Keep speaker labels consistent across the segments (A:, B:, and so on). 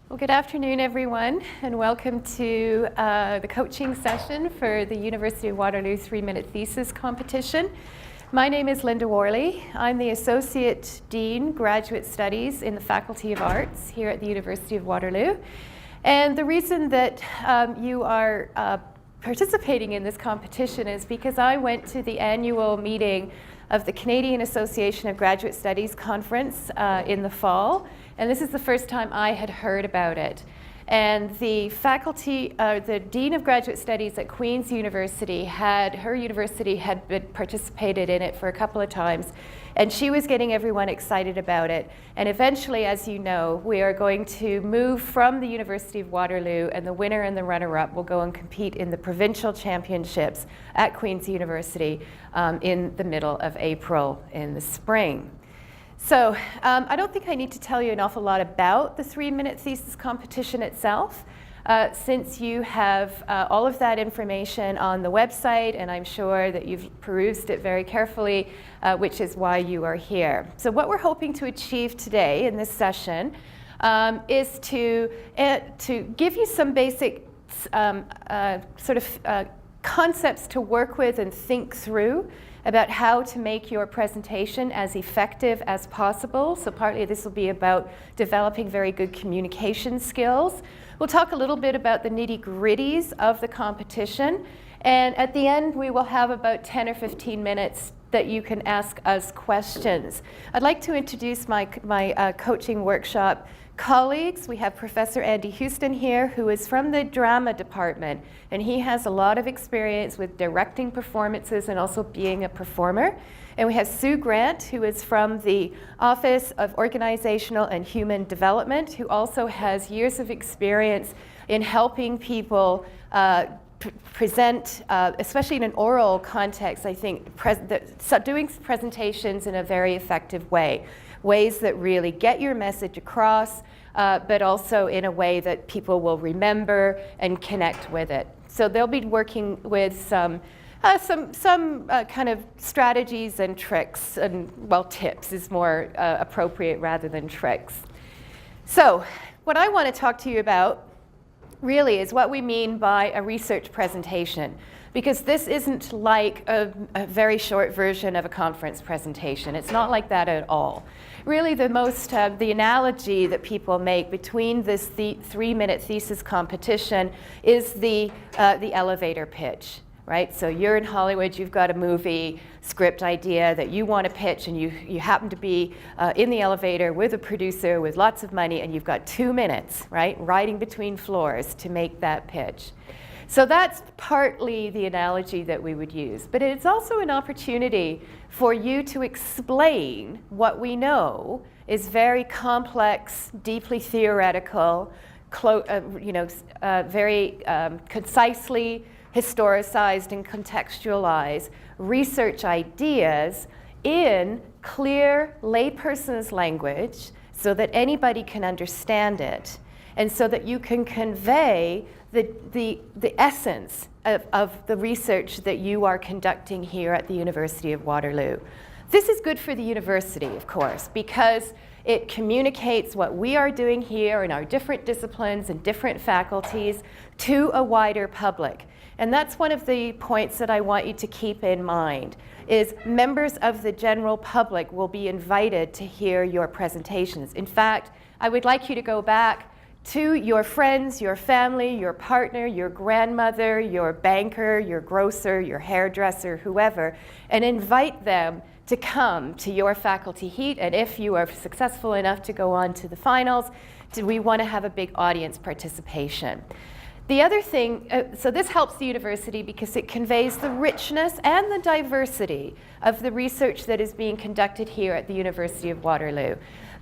A: Well, good afternoon, everyone, and welcome to the coaching session for the University of Waterloo 3-Minute Thesis competition. My name is Linda Warley. I'm the Associate Dean, Graduate Studies in the Faculty of Arts here at the University of Waterloo. And the reason that you are participating in this competition is because I went to the annual meeting of the Canadian Association of Graduate Studies conference in the fall. And this is the first time I had heard about it. And the faculty, the Dean of Graduate Studies at Queen's University her university had participated in it for a couple of times, and she was getting everyone excited about it. And eventually, as you know, we are going to move from the University of Waterloo, and the winner and the runner-up will go and compete in the provincial championships at Queen's University in the middle of April in the spring. So I don't think I need to tell you an awful lot about the 3-Minute Thesis competition itself, since you have all of that information on the website, and I'm sure that you've perused it very carefully, which is why you are here. So what we're hoping to achieve today in this session is to give you some basic concepts to work with and think through about how to make your presentation as effective as possible. So partly this will be about developing very good communication skills. We'll talk a little bit about the nitty-gritties of the competition. And at the end, we will have about 10 or 15 minutes that you can ask us questions. I'd like to introduce my coaching workshop colleagues. We have Professor Andy Houston here, who is from the drama department, and he has a lot of experience with directing performances and also being a performer. And we have Sue Grant, who is from the Office of Organizational and Human Development, who also has years of experience in helping people present, especially in an oral context, I think, doing presentations in a very effective way. Ways that really get your message across, but also in a way that people will remember and connect with it. So they'll be working with some kind of strategies and tricks, and well, tips is more appropriate rather than tricks. So what I want to talk to you about really is what we mean by a research presentation, because this isn't like a very short version of a conference presentation. It's not like that at all. Really, the analogy that people make between this 3-minute thesis competition is the elevator pitch, right? So you're in Hollywood, you've got a movie script idea that you want to pitch, and you happen to be in the elevator with a producer with lots of money, and you've got 2 minutes, right, riding between floors to make that pitch. So that's partly the analogy that we would use. But it's also an opportunity for you to explain what we know is very complex, deeply theoretical, very concisely historicized and contextualized research ideas in clear layperson's language so that anybody can understand it, and so that you can convey the essence of the research that you are conducting here at the University of Waterloo. This is good for the university, of course, because it communicates what we are doing here in our different disciplines and different faculties to a wider public. And that's one of the points that I want you to keep in mind, is members of the general public will be invited to hear your presentations. In fact, I would like you to go back to your friends, your family, your partner, your grandmother, your banker, your grocer, your hairdresser, whoever, and invite them to come to your faculty heat. And if you are successful enough to go on to the finals, we want to have a big audience participation. The other thing, so this helps the university because it conveys the richness and the diversity of the research that is being conducted here at the University of Waterloo.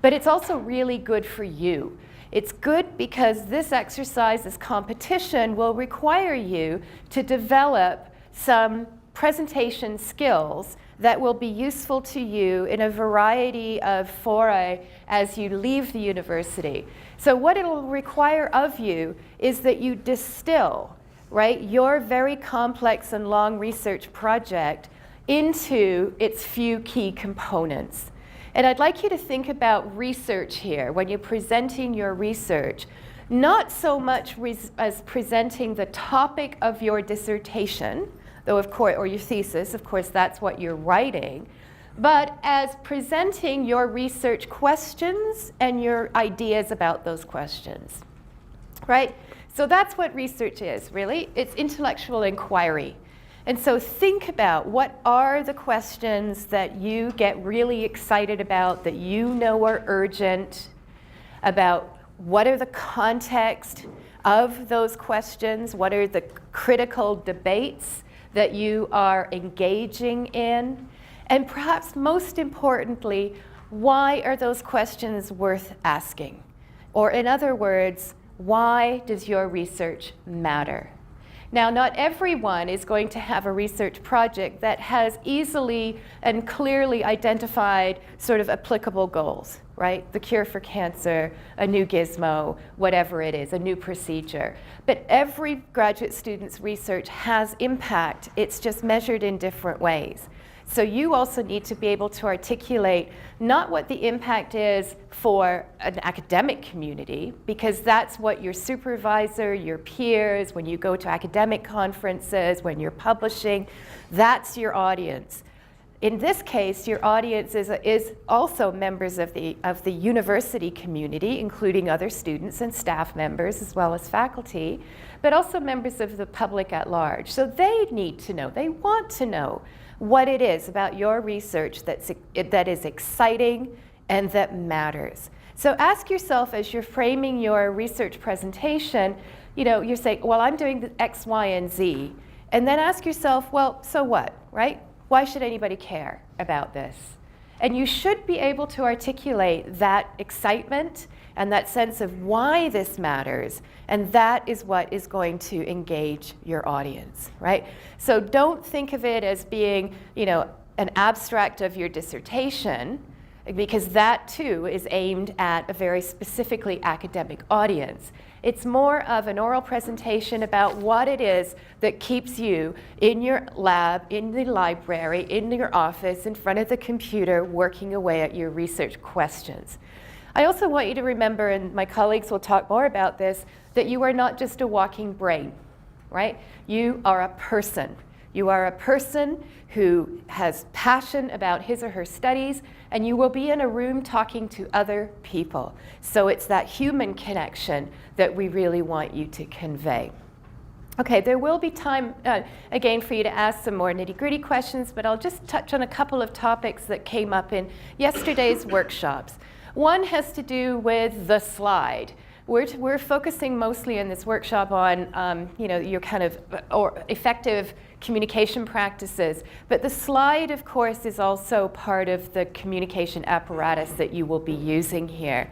A: But it's also really good for you. It's good because this exercise, this competition, will require you to develop some presentation skills that will be useful to you in a variety of fora as you leave the university. So what it'll require of you is that you distill, right, your very complex and long research project into its few key components. And I'd like you to think about research here when you're presenting your research, not so much as presenting the topic of your dissertation, though of course, or your thesis, of course that's what you're writing, but as presenting your research questions and your ideas about those questions, right? So that's what research is, really. It's intellectual inquiry. And so think about what are the questions that you get really excited about, that you know are urgent, about what are the context of those questions, what are the critical debates that you are engaging in, and perhaps most importantly, why are those questions worth asking? Or in other words, why does your research matter? Now, not everyone is going to have a research project that has easily and clearly identified sort of applicable goals, right? The cure for cancer, a new gizmo, whatever it is, a new procedure. But every graduate student's research has impact. It's just measured in different ways. So you also need to be able to articulate not what the impact is for an academic community, because that's what your supervisor, your peers, when you go to academic conferences, when you're publishing, that's your audience. In this case, your audience is also members of the university community, including other students and staff members, as well as faculty, but also members of the public at large. So they need to know, they want to know what it is about your research that is exciting and that matters. So ask yourself as you're framing your research presentation, you're saying, well, I'm doing the X, Y, and Z. And then ask yourself, well, so what, right? Why should anybody care about this? And you should be able to articulate that excitement and that sense of why this matters, and that is what is going to engage your audience, right? So don't think of it as being, an abstract of your dissertation, because that too is aimed at a very specifically academic audience. It's more of an oral presentation about what it is that keeps you in your lab, in the library, in your office, in front of the computer, working away at your research questions. I also want you to remember, and my colleagues will talk more about this, that you are not just a walking brain, right? You are a person. You are a person who has passion about his or her studies, and you will be in a room talking to other people. So it's that human connection that we really want you to convey. Okay, there will be time, again, for you to ask some more nitty-gritty questions, but I'll just touch on a couple of topics that came up in yesterday's workshops. One has to do with the slide. We're focusing mostly in this workshop on your kind of effective communication practices, but the slide, of course, is also part of the communication apparatus that you will be using here.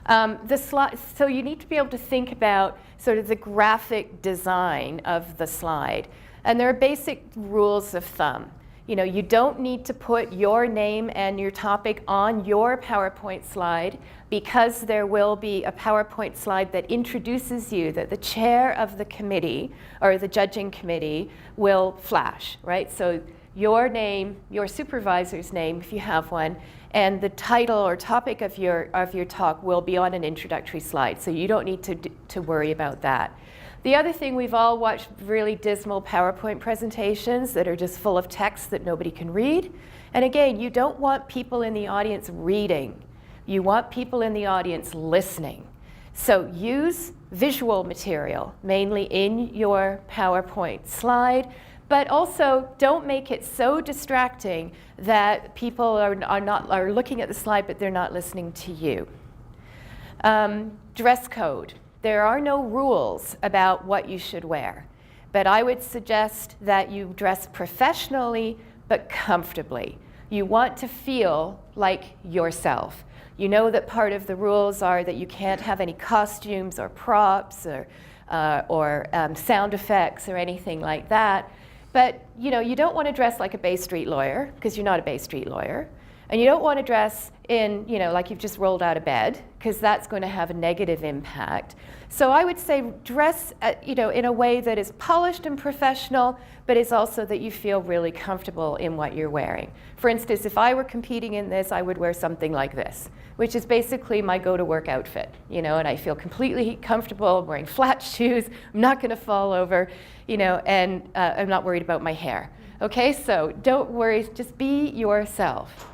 A: The slide, so you need to be able to think about sort of the graphic design of the slide, and there are basic rules of thumb. You don't need to put your name and your topic on your PowerPoint slide, because there will be a PowerPoint slide that introduces you, that the chair of the committee or the judging committee will flash, right? So your name, your supervisor's name, if you have one, and the title or topic of your talk will be on an introductory slide. So you don't need to worry about that. The other thing, we've all watched really dismal PowerPoint presentations that are just full of text that nobody can read. And again, you don't want people in the audience reading. You want people in the audience listening. So use visual material, mainly in your PowerPoint slide, but also don't make it so distracting that people are looking at the slide, but they're not listening to you. Dress code. There are no rules about what you should wear, but I would suggest that you dress professionally but comfortably. You want to feel like yourself. You know that part of the rules are that you can't have any costumes or props or sound effects or anything like that. But you don't want to dress like a Bay Street lawyer, because you're not a Bay Street lawyer. And you don't want to dress in, like you've just rolled out of bed, because that's going to have a negative impact. So I would say dress, in a way that is polished and professional, but is also that you feel really comfortable in what you're wearing. For instance, if I were competing in this, I would wear something like this, which is basically my go-to-work outfit, and I feel completely comfortable. I'm wearing flat shoes. I'm not going to fall over, and I'm not worried about my hair. Okay, so don't worry, just be yourself.